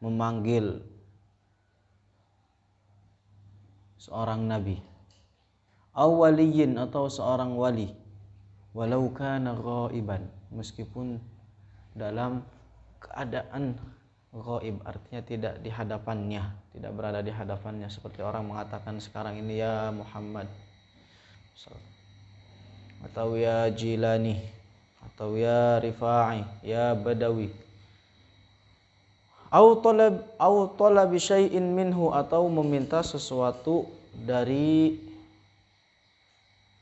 memanggil seorang nabi, aw waliyin atau seorang wali, walau kana ghaiban, meskipun dalam keadaan ghaib, artinya tidak di hadapannya, tidak berada di hadapannya, seperti orang mengatakan sekarang ini ya Muhammad, atau ya Jilani, atau ya Rifa'i, ya Badawi. Au talab syai'in minhu, atau meminta sesuatu dari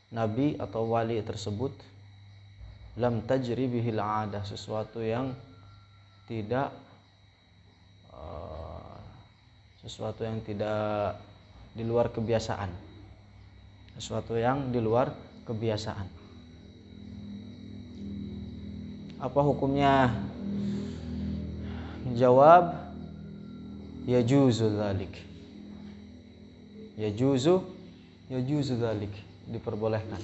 nabi atau wali tersebut, lam tajri bihil 'adah, sesuatu yang tidak di luar kebiasaan, sesuatu yang di luar kebiasaan. Apa hukumnya? Jawab, yajuzu dzalik. Yajuzu dzalik, diperbolehkan.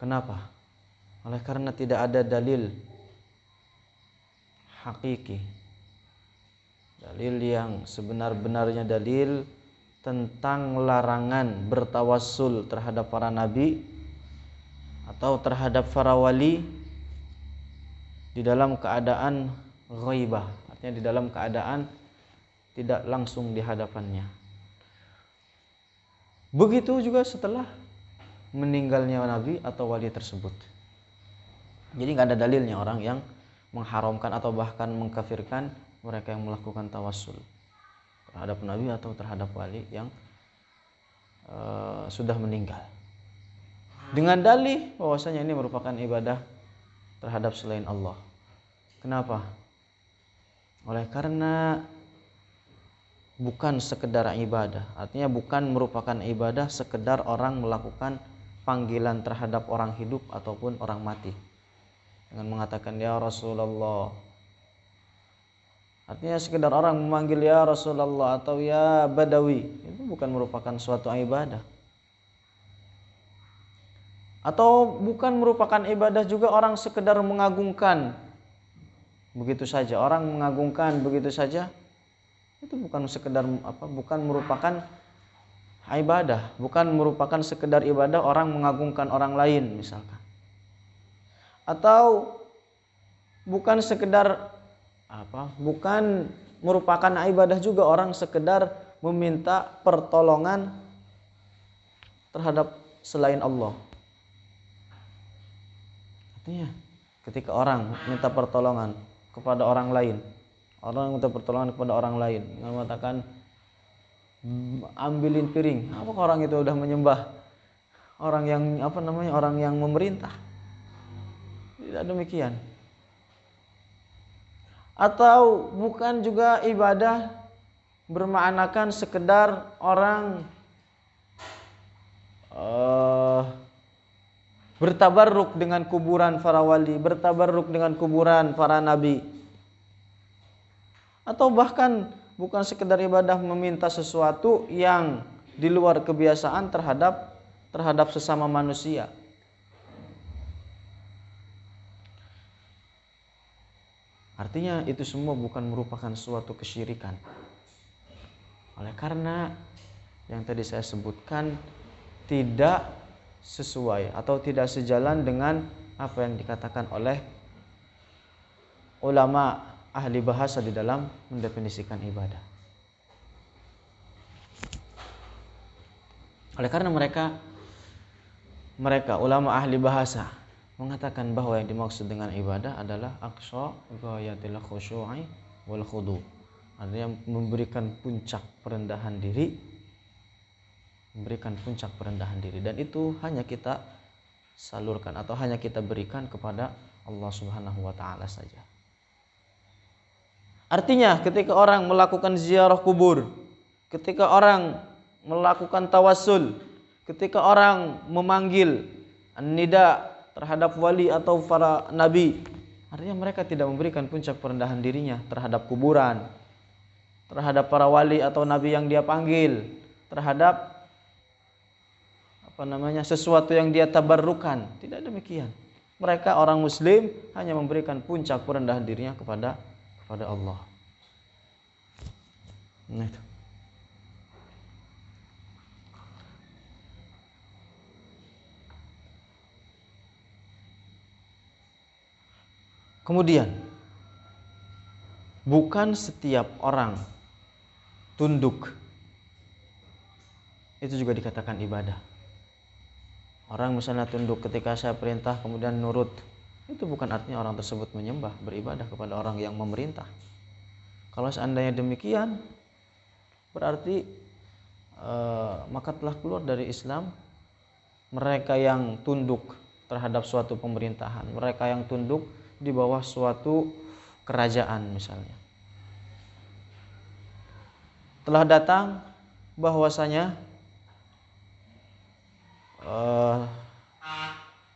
Kenapa? Oleh karena tidak ada dalil hakiki, dalil yang sebenar-benarnya dalil tentang larangan bertawassul terhadap para nabi atau terhadap para wali di dalam keadaan ghaibah, artinya di dalam keadaan tidak langsung di hadapannya. Begitu juga setelah meninggalnya nabi atau wali tersebut. Jadi nggak ada dalilnya orang yang mengharamkan atau bahkan mengkafirkan mereka yang melakukan tawassul terhadap nabi atau terhadap wali yang sudah meninggal, dengan dalih bahwasanya ini merupakan ibadah terhadap selain Allah. Kenapa? Oleh karena bukan sekedar ibadah, artinya bukan merupakan ibadah sekedar orang melakukan panggilan terhadap orang hidup ataupun orang mati dengan mengatakan ya Rasulullah. Artinya sekedar orang memanggil ya Rasulullah atau ya Badawi, itu bukan merupakan suatu ibadah. Atau bukan merupakan ibadah juga orang sekedar mengagungkan begitu saja, orang mengagungkan begitu saja, itu bukan sekedar bukan merupakan ibadah, bukan merupakan sekedar ibadah orang mengagungkan orang lain misalkan. Atau bukan sekedar bukan merupakan ibadah juga orang sekedar meminta pertolongan terhadap selain Allah. Artinya ketika orang minta pertolongan kepada orang lain, orang minta pertolongan kepada orang lain dengan mengatakan ambilin piring, apakah orang itu sudah menyembah orang yang orang yang memerintah? Tidak demikian. Atau bukan juga ibadah bermaknakan sekedar orang bertabarruk dengan kuburan para wali, bertabarruk dengan kuburan para nabi. Atau bahkan bukan sekedar ibadah meminta sesuatu yang di luar kebiasaan terhadap sesama manusia. Artinya itu semua bukan merupakan suatu kesyirikan. Oleh karena yang tadi saya sebutkan tidak sesuai atau tidak sejalan dengan apa yang dikatakan oleh ulama ahli bahasa di dalam mendefinisikan ibadah. Oleh karena mereka ulama ahli bahasa mengatakan bahwa yang dimaksud dengan ibadah adalah aqsa ghayatil khusyu'i wal khudu', artinya memberikan puncak perendahan diri, dan itu hanya kita salurkan atau hanya kita berikan kepada Allah Subhanahu wa taala saja. Artinya ketika orang melakukan ziarah kubur, ketika orang melakukan tawassul, ketika orang memanggil nida terhadap wali atau para nabi, artinya mereka tidak memberikan puncak perendahan dirinya terhadap kuburan, terhadap para wali atau nabi yang dia panggil, terhadap sesuatu yang dia tabarrukan. Tidak demikian. Mereka orang muslim hanya memberikan puncak perendahan dirinya kepada Allah. Nah, itu. Kemudian, bukan setiap orang tunduk itu juga dikatakan ibadah. Orang misalnya tunduk ketika saya perintah kemudian nurut, itu bukan artinya orang tersebut menyembah, beribadah kepada orang yang memerintah. Kalau seandainya demikian, berarti maka telah keluar dari Islam mereka yang tunduk terhadap suatu pemerintahan, mereka yang tunduk di bawah suatu kerajaan misalnya. Telah datang bahwasanya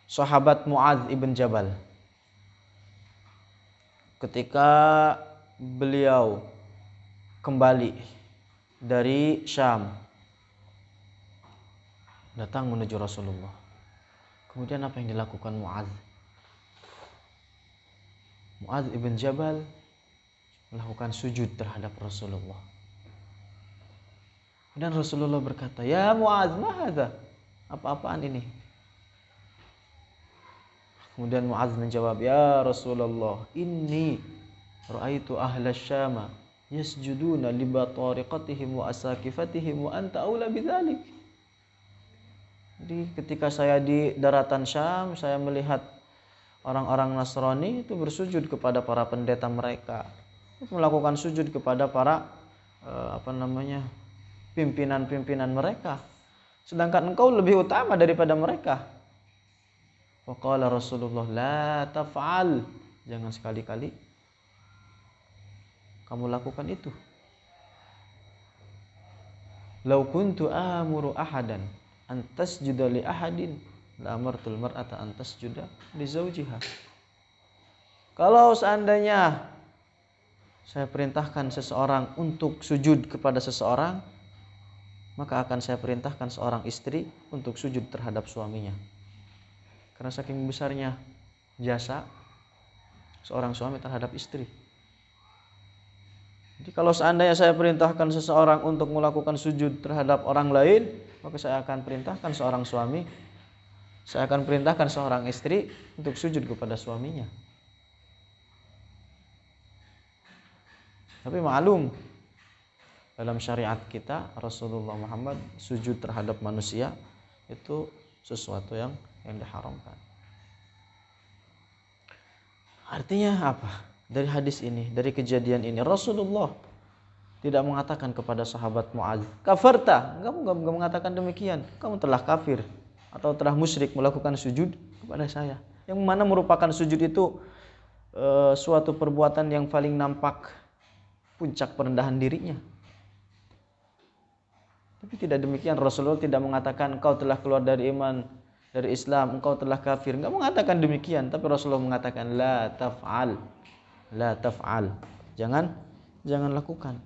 sahabat Muadz ibn Jabal ketika beliau kembali dari Syam datang menuju Rasulullah. Kemudian apa yang dilakukan Muadz? Muadz ibn Jabal melakukan sujud terhadap Rasulullah. Dan Rasulullah berkata, "Ya Muadz, ma hadza? Apa-apaan ini?" Kemudian Muadz menjawab, "Ya Rasulullah, inni ra'aitu ahla Syam yasjuduna li batariqatihim wa asakifatihim wa anta aula bidzalik." Jadi ketika saya di daratan Syam, saya melihat orang-orang Nasrani itu bersujud kepada para pendeta mereka, melakukan sujud kepada para pimpinan-pimpinan mereka. Sedangkan engkau lebih utama daripada mereka. Waqala Rasulullah, la taf'al. Jangan sekali-kali kamu lakukan itu. Lau kuntu amuru ahadan an tasjuda li ahadin la amartul mar'ata an tasjuda li zawjiha. Kalau seandainya saya perintahkan seseorang untuk sujud kepada seseorang, maka akan saya perintahkan seorang istri untuk sujud terhadap suaminya. Karena saking besarnya jasa seorang suami terhadap istri. Jadi kalau seandainya saya perintahkan seseorang untuk melakukan sujud terhadap orang lain, maka saya akan perintahkan seorang suami, saya akan perintahkan seorang istri untuk sujud kepada suaminya. Tapi maklum, dalam syariat kita Rasulullah Muhammad sujud terhadap manusia itu sesuatu yang diharamkan. Artinya apa? Dari hadis ini, dari kejadian ini, Rasulullah tidak mengatakan kepada sahabat Muadz, "Kafarta." Kamu enggak mengatakan demikian. Kamu telah kafir atau telah musyrik melakukan sujud kepada saya. Yang mana merupakan sujud itu suatu perbuatan yang paling nampak puncak perendahan dirinya. Tapi tidak demikian, Rasulullah tidak mengatakan engkau telah keluar dari iman, dari Islam, engkau telah kafir. Enggak mengatakan demikian, tapi Rasulullah mengatakan la taf'al. La taf'al. Jangan lakukan.